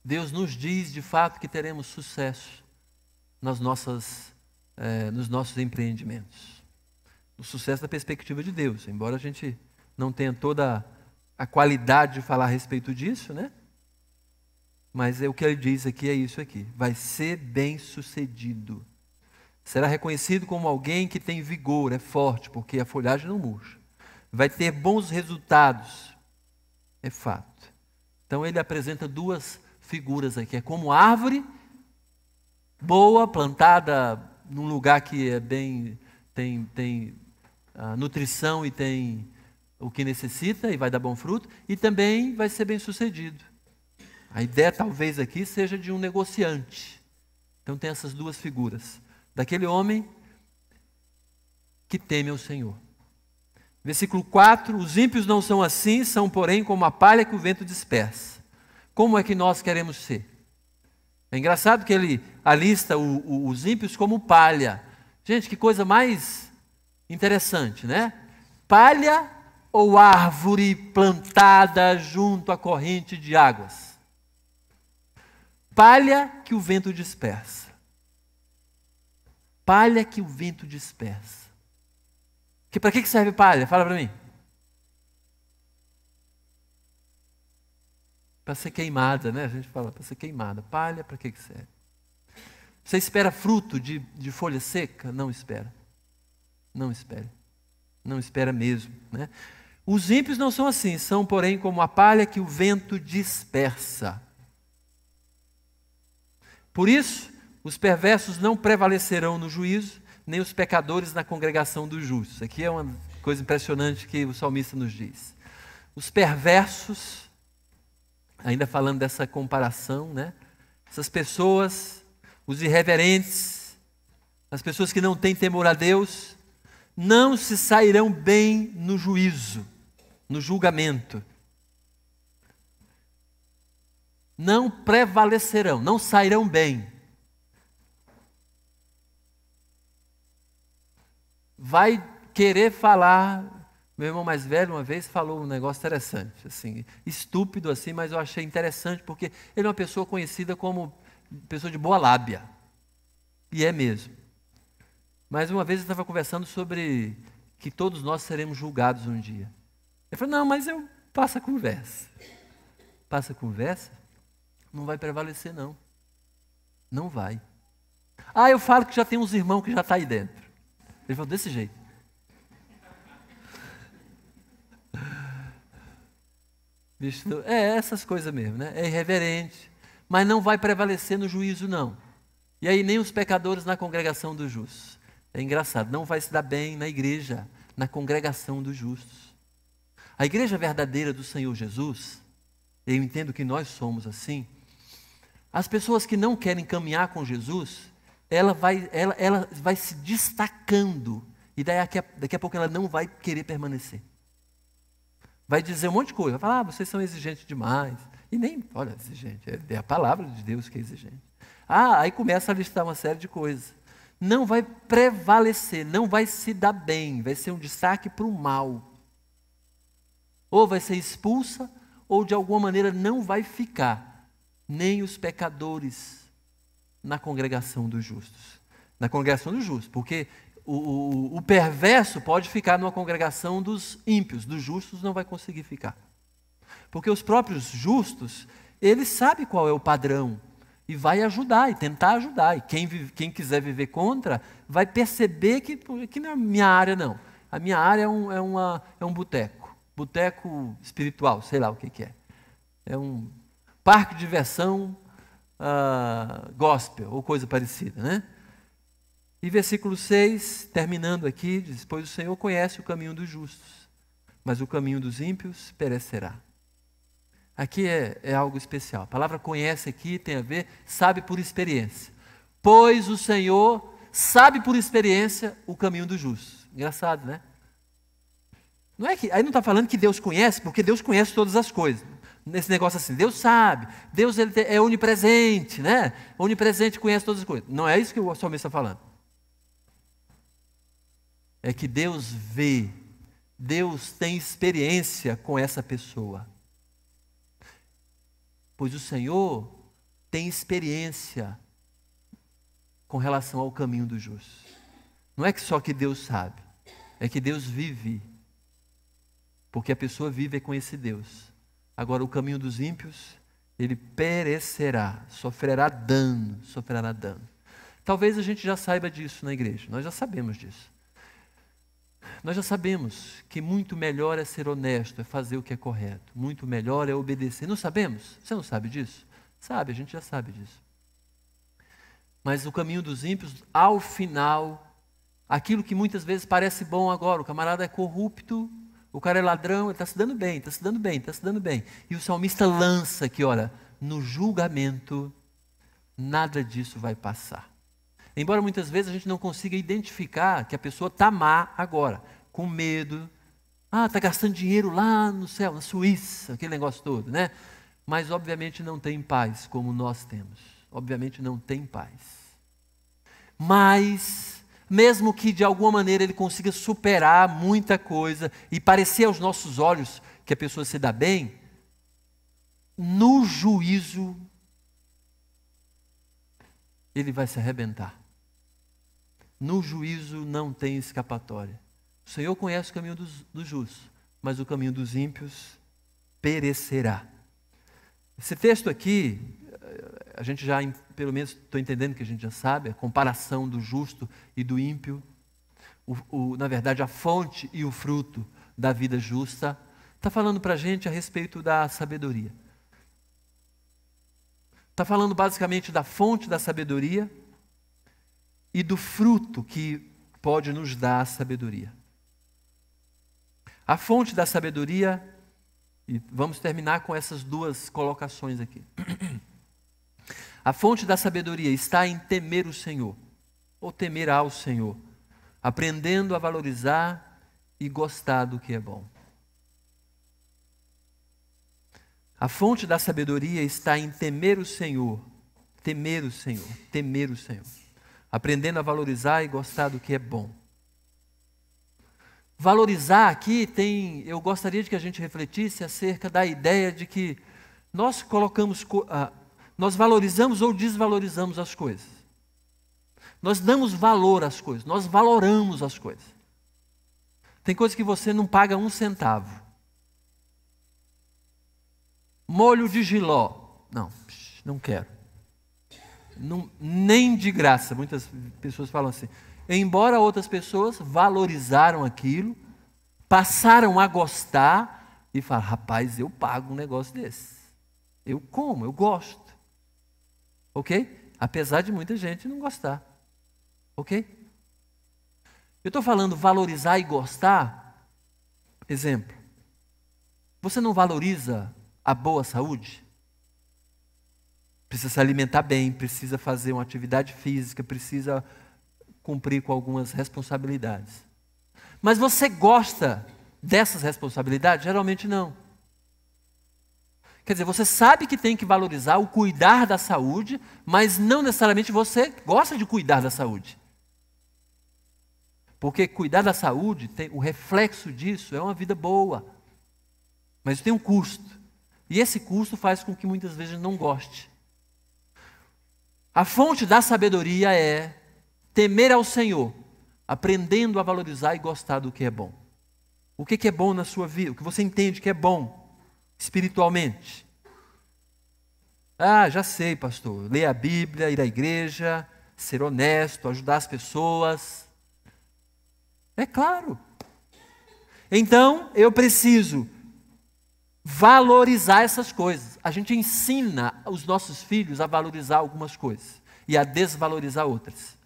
Deus nos diz de fato que teremos sucesso nos nossos empreendimentos. O sucesso da perspectiva de Deus, embora a gente não tenha toda a qualidade de falar a respeito disso, né? Mas o que ele diz aqui é isso aqui: vai ser bem-sucedido. Será reconhecido como alguém que tem vigor, é forte, porque a folhagem não murcha. Vai ter bons resultados, é fato. Então ele apresenta duas figuras aqui: é como árvore boa, plantada num lugar que é tem nutrição e tem o que necessita e vai dar bom fruto, e também vai ser bem-sucedido. A ideia talvez aqui seja de um negociante. Então tem essas duas figuras, daquele homem que teme ao Senhor. Versículo 4, os ímpios não são assim, são porém como a palha que o vento dispersa. Como é que nós queremos ser? É engraçado que ele alista os ímpios como palha. Gente, que coisa mais interessante, né? Palha ou árvore plantada junto à corrente de águas? Palha que o vento dispersa. Palha que o vento dispersa. Para que serve palha? Fala para mim. Para ser queimada, né? A gente fala para ser queimada. Palha, para que serve? Você espera fruto de folha seca? Não espera. Não espera. Não espera mesmo, né? Os ímpios não são assim, são porém como a palha que o vento dispersa. Por isso, os perversos não prevalecerão no juízo, nem os pecadores na congregação dos justos. Aqui é uma coisa impressionante que o salmista nos diz. Os perversos, ainda falando dessa comparação, né? Essas pessoas, os irreverentes, as pessoas que não têm temor a Deus, não se sairão bem no juízo, no julgamento. Não prevalecerão, não sairão bem. Vai querer falar. Meu irmão mais velho uma vez falou um negócio interessante, assim, estúpido assim, mas eu achei interessante porque ele é uma pessoa conhecida como pessoa de boa lábia. E é mesmo. Mas uma vez eu estava conversando sobre que todos nós seremos julgados um dia. Ele falou: não, mas eu passo a conversa. Passa a conversa? Não vai prevalecer, não. Não vai. Ah, eu falo que já tem uns irmãos que já estão aí dentro. Ele falou desse jeito. Bicho, essas coisas mesmo, né? É irreverente. Mas não vai prevalecer no juízo, não. E aí nem os pecadores na congregação dos justos. É engraçado, não vai se dar bem na igreja, na congregação dos justos. A igreja verdadeira do Senhor Jesus, eu entendo que nós somos assim, as pessoas que não querem caminhar com Jesus, ela vai se destacando, e daqui a pouco ela não vai querer permanecer. Vai dizer um monte de coisa, vai falar: vocês são exigentes demais. E nem, olha, exigente, é a palavra de Deus que é exigente. Aí começa a listar uma série de coisas. Não vai prevalecer, não vai se dar bem, vai ser um destaque para o mal. Ou vai ser expulsa, ou de alguma maneira não vai ficar, nem os pecadores na congregação dos justos. Na congregação dos justos, porque o perverso pode ficar numa congregação dos ímpios, dos justos não vai conseguir ficar. Porque os próprios justos, eles sabem qual é o padrão, e vai ajudar, e tentar ajudar. E quem quiser viver contra, vai perceber que não é minha área, não. A minha área é um boteco. Boteco espiritual, sei lá o que é. É um parque de diversão gospel, ou coisa parecida, né? E versículo 6, terminando aqui, diz: pois o Senhor conhece o caminho dos justos, mas o caminho dos ímpios perecerá. Aqui é algo especial. A palavra conhece aqui tem a ver, sabe por experiência. Pois o Senhor sabe por experiência o caminho dos justos. Engraçado, né? Não é que, aí não está falando que Deus conhece, porque Deus conhece todas as coisas. Nesse negócio assim, Deus sabe, Deus ele é onipresente, né? Onipresente, conhece todas as coisas. Não é isso que o salmista está falando. É que Deus vê, Deus tem experiência com essa pessoa. Pois o Senhor tem experiência com relação ao caminho dos justos. Não é que só que Deus sabe, é que Deus vive. Porque a pessoa vive com esse Deus. Agora, o caminho dos ímpios, ele perecerá, sofrerá dano, sofrerá dano. Talvez a gente já saiba disso na igreja, nós já sabemos disso. Nós já sabemos que muito melhor é ser honesto, é fazer o que é correto. Muito melhor é obedecer. Não sabemos? Você não sabe disso? Sabe, a gente já sabe disso. Mas o caminho dos ímpios, ao final, aquilo que muitas vezes parece bom agora, o camarada é corrupto, o cara é ladrão, ele está se dando bem, está se dando bem, está se dando bem. E o salmista lança aqui, olha, no julgamento, nada disso vai passar. Embora muitas vezes a gente não consiga identificar que a pessoa está má agora, com medo. Está gastando dinheiro lá no céu, na Suíça, aquele negócio todo, né? Mas obviamente não tem paz como nós temos. Obviamente não tem paz. Mas, mesmo que de alguma maneira ele consiga superar muita coisa e parecer aos nossos olhos que a pessoa se dá bem, no juízo ele vai se arrebentar. No juízo não tem escapatória. O Senhor conhece o caminho dos justos, mas o caminho dos ímpios perecerá. Esse texto aqui, a gente já, pelo menos estou entendendo que a gente já sabe, a comparação do justo e do ímpio, na verdade a fonte e o fruto da vida justa, está falando para a gente a respeito da sabedoria. Está falando basicamente da fonte da sabedoria e do fruto que pode nos dar a sabedoria. A fonte da sabedoria, e vamos terminar com essas duas colocações aqui. A fonte da sabedoria está em temer o Senhor, ou temer ao Senhor, aprendendo a valorizar e gostar do que é bom. A fonte da sabedoria está em temer o Senhor, temer o Senhor, temer o Senhor. Aprendendo a valorizar e gostar do que é bom. Valorizar aqui eu gostaria de que a gente refletisse acerca da ideia de que nós nós valorizamos ou desvalorizamos as coisas. Nós damos valor às coisas, nós valoramos as coisas. Tem coisas que você não paga 1 centavo. Molho de jiló. Não quero. Não, nem de graça. Muitas pessoas falam assim. Embora outras pessoas valorizaram aquilo, passaram a gostar e falam, rapaz, eu pago um negócio desse. Eu como, eu gosto. Ok? Apesar de muita gente não gostar. Ok? Eu estou falando valorizar e gostar. Exemplo. Você não valoriza a boa saúde? Precisa se alimentar bem, precisa fazer uma atividade física, precisa cumprir com algumas responsabilidades. Mas você gosta dessas responsabilidades? Geralmente não. Quer dizer, você sabe que tem que valorizar o cuidar da saúde, mas não necessariamente você gosta de cuidar da saúde. Porque cuidar da saúde, o reflexo disso é uma vida boa. Mas tem um custo. E esse custo faz com que muitas vezes a gente não goste. A fonte da sabedoria é temer ao Senhor, aprendendo a valorizar e gostar do que é bom. O que é bom na sua vida? O que você entende que é bom espiritualmente? Já sei, pastor. Ler a Bíblia, ir à igreja, ser honesto, ajudar as pessoas. É claro. Então, eu preciso valorizar essas coisas. A gente ensina os nossos filhos a valorizar algumas coisas e a desvalorizar outras.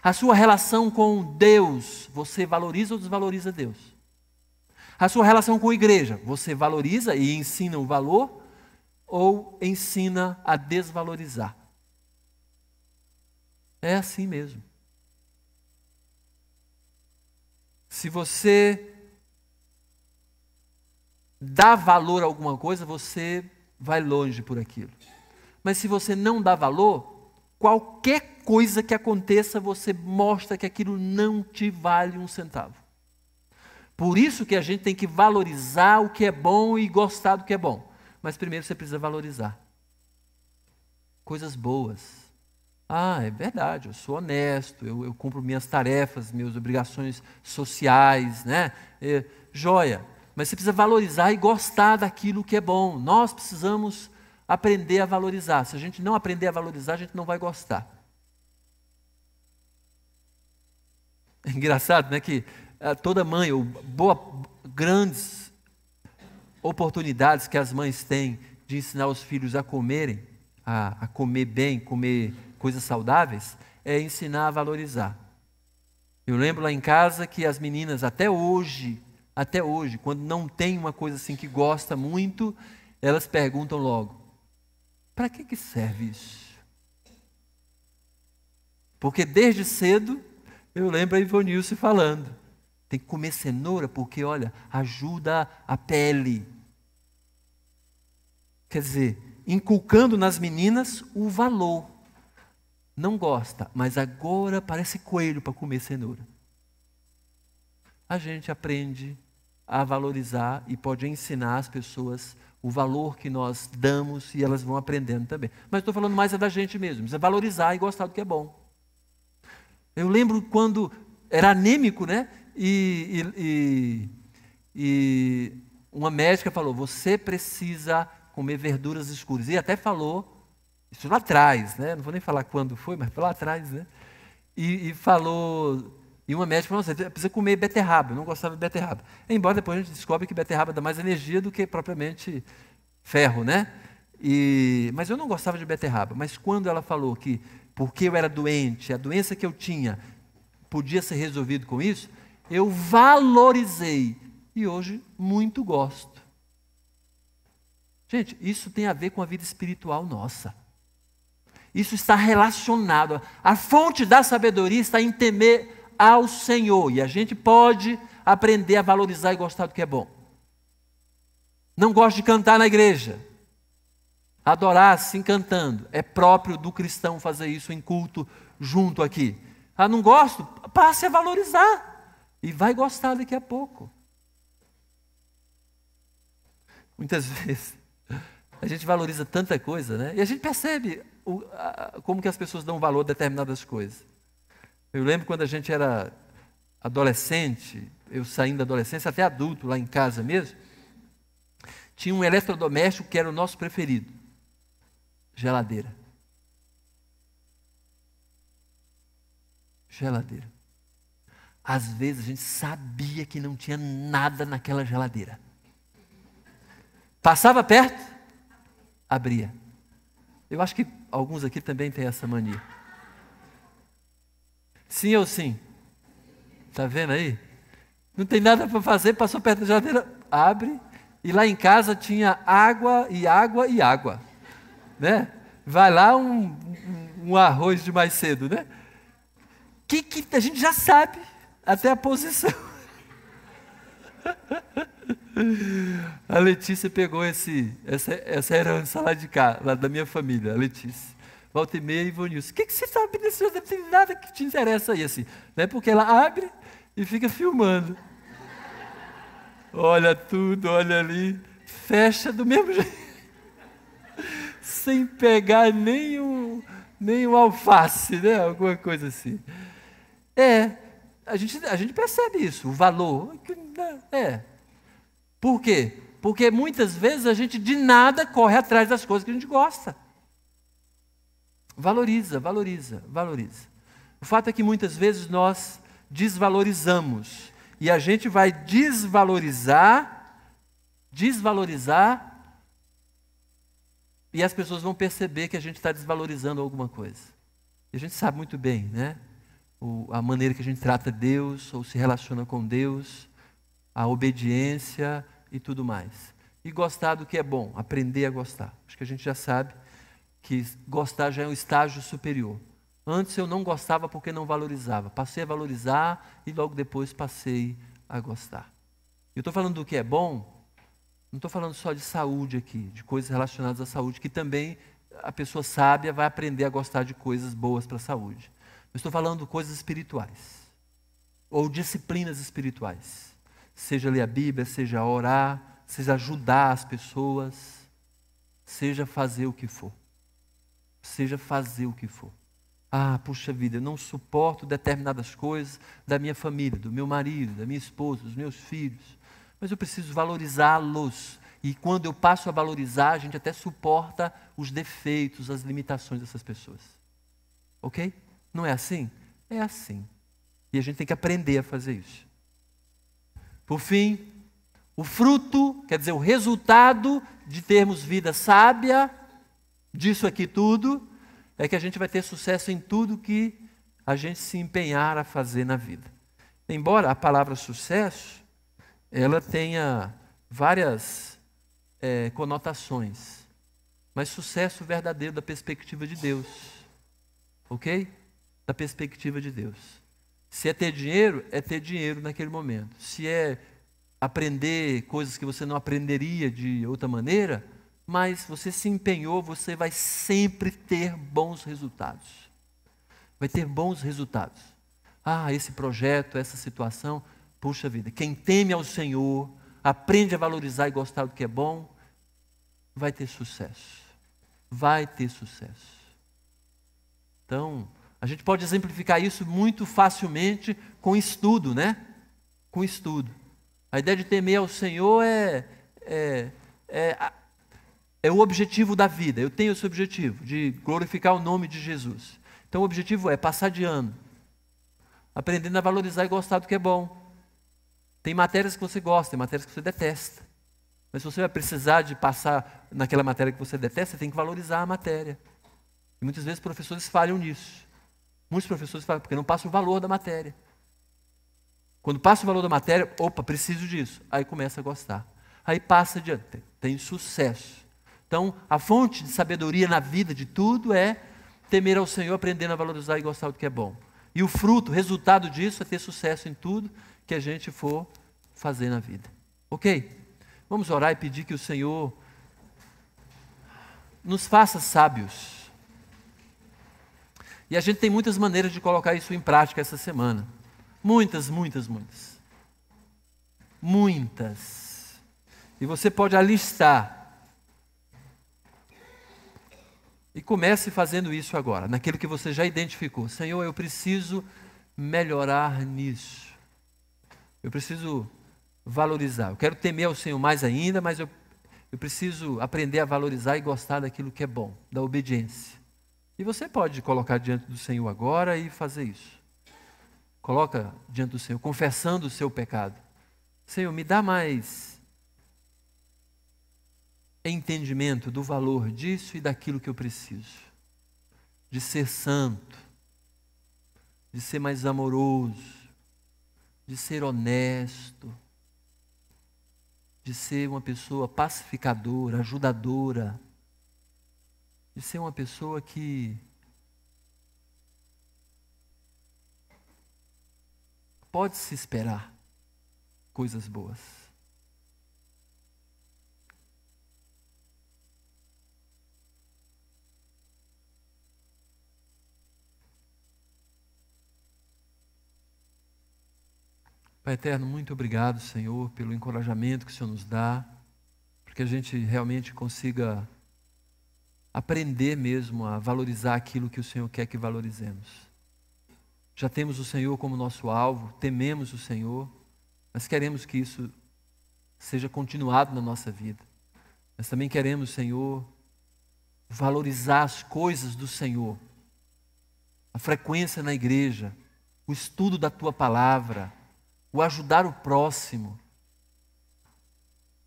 A sua relação com Deus, você valoriza ou desvaloriza Deus? A sua relação com a igreja, você valoriza e ensina o valor ou ensina a desvalorizar? É assim mesmo. Se você dá valor a alguma coisa, você vai longe por aquilo. Mas se você não dá valor, qualquer coisa que aconteça, você mostra que aquilo não te vale 1 centavo. Por isso que a gente tem que valorizar o que é bom e gostar do que é bom. Mas primeiro você precisa valorizar coisas boas. Ah, é verdade, eu sou honesto, eu cumpro minhas tarefas, minhas obrigações sociais, né? Joia. Mas você precisa valorizar e gostar daquilo que é bom. Nós precisamos aprender a valorizar. Se a gente não aprender a valorizar, a gente não vai gostar. É engraçado, né? Que toda mãe, ou grandes oportunidades que as mães têm de ensinar os filhos a comerem, a comer bem, comer coisas saudáveis, é ensinar a valorizar. Eu lembro lá em casa que as meninas, até hoje, quando não tem uma coisa assim que gosta muito, elas perguntam logo: para que serve isso? Porque desde cedo, eu lembro a Ivonilce falando, tem que comer cenoura porque, olha, ajuda a pele. Quer dizer, inculcando nas meninas o valor. Não gosta, mas agora parece coelho para comer cenoura. A gente aprende a valorizar e pode ensinar as pessoas o valor que nós damos e elas vão aprendendo também. Mas estou falando mais da gente mesmo, precisa valorizar e gostar do que é bom. Eu lembro quando era anêmico, né? E uma médica falou, você precisa comer verduras escuras. E até falou, isso lá atrás, né? Não vou nem falar quando foi, mas foi lá atrás, né? E falou, e uma médica falou, você precisa comer beterraba. Eu não gostava de beterraba. Embora depois a gente descobre que beterraba dá mais energia do que propriamente ferro, né? Mas eu não gostava de beterraba. Mas quando ela falou que, porque eu era doente, a doença que eu tinha podia ser resolvido com isso, eu valorizei. E hoje muito gosto. Gente, isso tem a ver com a vida espiritual nossa. Isso está relacionado. A fonte da sabedoria está em temer ao Senhor. E a gente pode aprender a valorizar e gostar do que é bom. Não gosto de cantar na igreja. Adorar assim cantando. É próprio do cristão fazer isso em culto junto aqui. Ah, não gosto? Passe a valorizar. E vai gostar daqui a pouco. Muitas vezes a gente valoriza tanta coisa, né? E a gente percebe como que as pessoas dão valor a determinadas coisas. Eu lembro quando a gente era adolescente, eu saindo da adolescência, até adulto, lá em casa mesmo, tinha um eletrodoméstico que era o nosso preferido. Geladeira. Geladeira. Às vezes a gente sabia que não tinha nada naquela geladeira. Passava perto, abria. Eu acho que alguns aqui também têm essa mania. Sim ou sim? Está vendo aí? Não tem nada para fazer, passou perto da geladeira, abre. E lá em casa tinha água e água e água. Né? Vai lá um arroz de mais cedo, né? Que a gente já sabe até a posição. A Letícia pegou essa herança lá de cá, lá da minha família, a Letícia. Volta e meia e Ivonilce. O que você sabe desse? Não tem nada que te interessa aí, assim. Né? Porque ela abre e fica filmando. Olha tudo, olha ali. Fecha do mesmo jeito. Sem pegar nenhum alface, né? Alguma coisa assim. A gente percebe isso, o valor. Por quê? Porque muitas vezes a gente de nada corre atrás das coisas que a gente gosta. Valoriza. O fato é que muitas vezes nós desvalorizamos. E a gente vai desvalorizar, e as pessoas vão perceber que a gente está desvalorizando alguma coisa. E a gente sabe muito bem, né? A maneira que a gente trata Deus, ou se relaciona com Deus, a obediência e tudo mais. E gostar do que é bom, aprender a gostar. Acho que a gente já sabe que gostar já é um estágio superior. Antes eu não gostava porque não valorizava. Passei a valorizar e logo depois passei a gostar. Eu estou falando do que é bom, não estou falando só de saúde aqui, de coisas relacionadas à saúde, que também a pessoa sábia vai aprender a gostar de coisas boas para a saúde. Eu estou falando de coisas espirituais, ou disciplinas espirituais. Seja ler a Bíblia, seja orar, seja ajudar as pessoas, seja fazer o que for. Seja fazer o que for. Ah, puxa vida, eu não suporto determinadas coisas da minha família, do meu marido, da minha esposa, dos meus filhos. Mas eu preciso valorizá-los. E quando eu passo a valorizar, a gente até suporta os defeitos, as limitações dessas pessoas. Ok? Não é assim? É assim. E a gente tem que aprender a fazer isso. Por fim, o fruto, quer dizer, o resultado de termos vida sábia, disso aqui tudo, é que a gente vai ter sucesso em tudo que a gente se empenhar a fazer na vida. Embora a palavra sucesso, ela tenha várias conotações, mas sucesso verdadeiro da perspectiva de Deus, ok? Da perspectiva de Deus. Se é ter dinheiro naquele momento. Se é aprender coisas que você não aprenderia de outra maneira, mas você se empenhou, você vai sempre ter bons resultados. Vai ter bons resultados. Ah, esse projeto, essa situação, puxa vida, quem teme ao Senhor, aprende a valorizar e gostar do que é bom, vai ter sucesso. Vai ter sucesso. Então, a gente pode exemplificar isso muito facilmente com estudo, né? Com estudo. A ideia de temer ao Senhor é o objetivo da vida. Eu tenho esse objetivo, de glorificar o nome de Jesus. Então o objetivo é passar de ano, aprendendo a valorizar e gostar do que é bom. Tem matérias que você gosta, tem matérias que você detesta. Mas se você vai precisar de passar naquela matéria que você detesta, você tem que valorizar a matéria. E muitas vezes professores falham nisso. Muitos professores falham porque não passam o valor da matéria. Quando passa o valor da matéria, opa, preciso disso. Aí começa a gostar. Aí passa adiante, tem sucesso. Então, a fonte de sabedoria na vida de tudo é temer ao Senhor, aprendendo a valorizar e gostar do que é bom. E o fruto, o resultado disso é ter sucesso em tudo que a gente for fazer na vida. Ok? Vamos orar e pedir que o Senhor nos faça sábios. E a gente tem muitas maneiras de colocar isso em prática essa semana. Muitas. Muitas. E você pode alistar. E comece fazendo isso agora, naquilo que você já identificou. Senhor, eu preciso melhorar nisso. Eu preciso valorizar. Eu quero temer ao Senhor mais ainda, mas eu preciso aprender a valorizar e gostar daquilo que é bom, da obediência. E você pode colocar diante do Senhor agora e fazer isso. Coloca diante do Senhor, confessando o seu pecado. Senhor, me dá mais entendimento do valor disso e daquilo que eu preciso. De ser santo, de ser mais amoroso, de ser honesto, de ser uma pessoa pacificadora, ajudadora, de ser uma pessoa que pode se esperar coisas boas. Pai eterno, muito obrigado, Senhor, pelo encorajamento que o Senhor nos dá, para que a gente realmente consiga aprender mesmo a valorizar aquilo que o Senhor quer que valorizemos. Já temos o Senhor como nosso alvo, tememos o Senhor, mas queremos que isso seja continuado na nossa vida. Mas também queremos, Senhor, valorizar as coisas do Senhor, a frequência na igreja, o estudo da Tua palavra, o ajudar o próximo,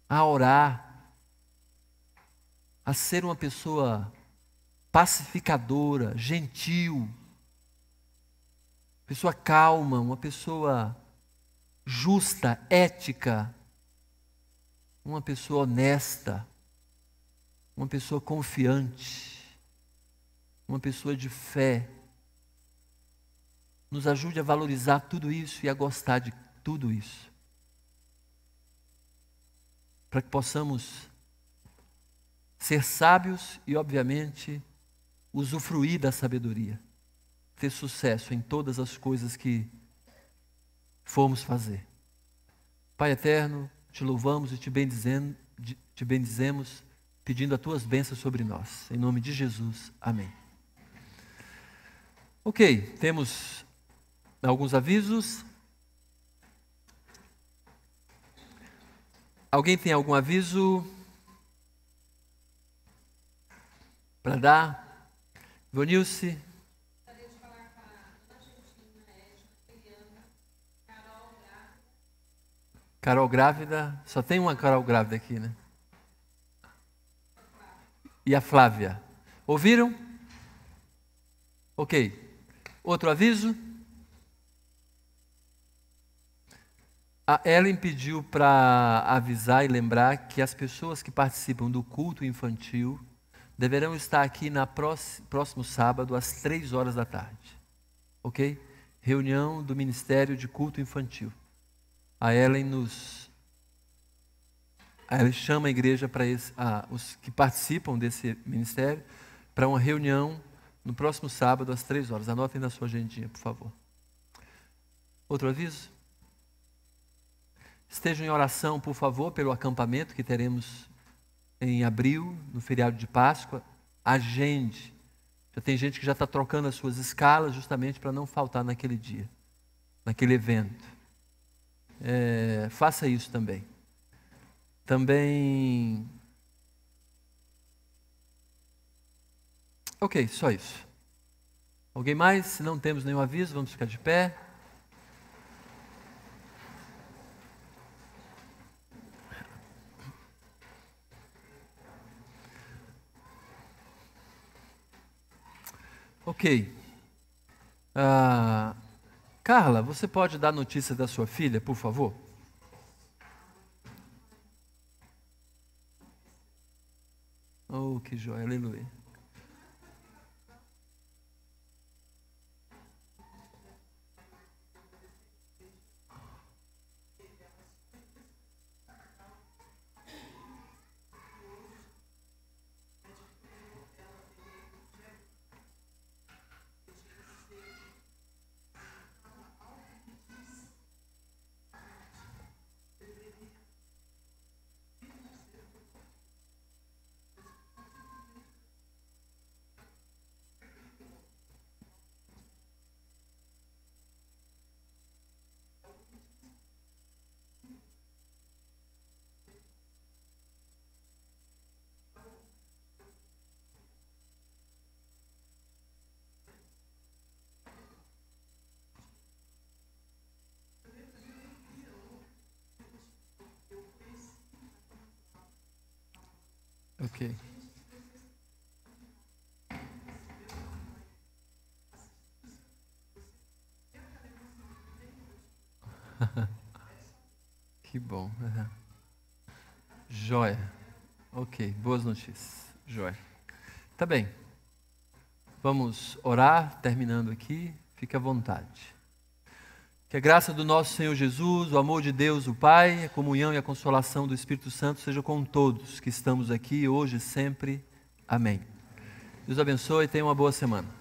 a orar, a ser uma pessoa pacificadora, gentil, pessoa calma, uma pessoa justa, ética, uma pessoa honesta, uma pessoa confiante, uma pessoa de fé. Nos ajude a valorizar tudo isso e a gostar de tudo isso. Para que possamos ser sábios e, obviamente, usufruir da sabedoria. Ter sucesso em todas as coisas que formos fazer. Pai eterno, te louvamos e te bendizemos, pedindo as tuas bênçãos sobre nós. Em nome de Jesus. Amém. Ok, temos alguns avisos. Alguém tem algum aviso para dar? Vonilce? Carol grávida? Só tem uma Carol grávida aqui, né? E a Flávia? Ouviram? Ok. Outro aviso? A Ellen pediu para avisar e lembrar que as pessoas que participam do culto infantil deverão estar aqui na próximo sábado, às 3 horas da tarde. Ok? Reunião do Ministério de Culto Infantil. A Ellen chama a igreja para os que participam desse ministério para uma reunião no próximo sábado, às 3 horas. Anotem na sua agendinha, por favor. Outro aviso? Estejam em oração, por favor, pelo acampamento que teremos em abril, no feriado de Páscoa. Agende. Já tem gente que já está trocando as suas escalas justamente para não faltar naquele dia, naquele evento. Faça isso também. Também... Ok, só isso. Alguém mais? Se não temos nenhum aviso, vamos ficar de pé. Ok. Carla, você pode dar notícia da sua filha, por favor? Oh, que joia, aleluia. Ok. Que bom. Uhum. Joia. Ok, boas notícias. Joia. Tá bem. Vamos orar, terminando aqui. Fique à vontade. Que a graça do nosso Senhor Jesus, o amor de Deus, o Pai, a comunhão e a consolação do Espírito Santo seja com todos que estamos aqui hoje e sempre. Amém. Deus abençoe e tenha uma boa semana.